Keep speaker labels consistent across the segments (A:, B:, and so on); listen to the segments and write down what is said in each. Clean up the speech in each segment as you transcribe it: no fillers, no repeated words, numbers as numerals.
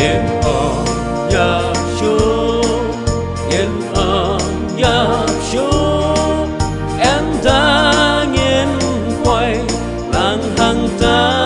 A: yên ổn nhập xuống, yên ổn nhập xuống. Em đã nhìn quay làng hàng ta.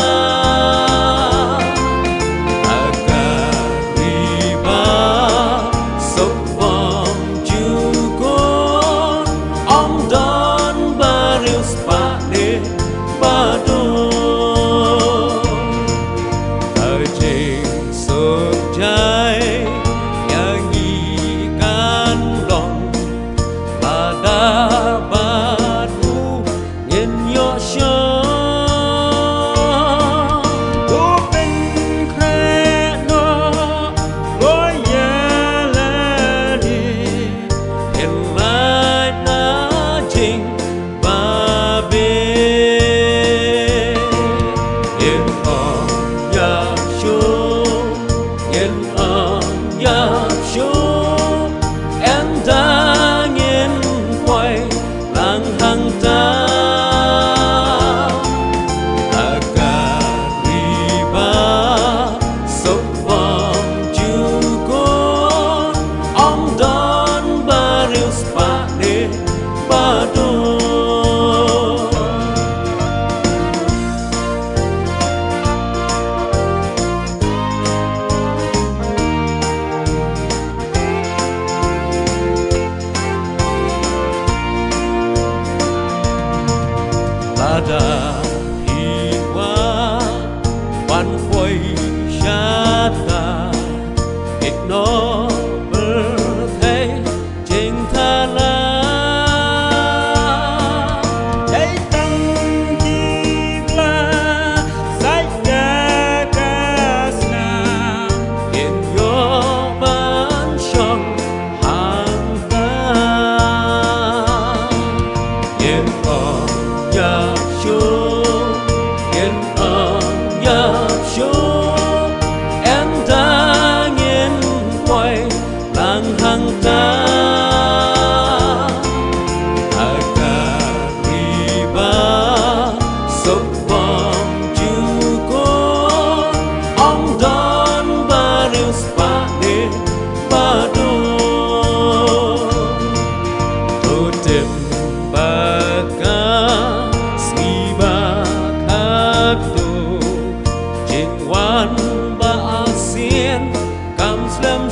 A: Ada hiwa ban khoi shata igno berthei trên tha la dây tăng kim la sai ca ca sna in yo ban song hàng ta yên ổn nhập xuống, yên ổn nhập xuống. Em đã nhìn quay làng hàng ta. Agariba sốc vòng chú cô ông đón ba riêu spa đến ba đô tô tìm ba ca one ba ASEAN comes from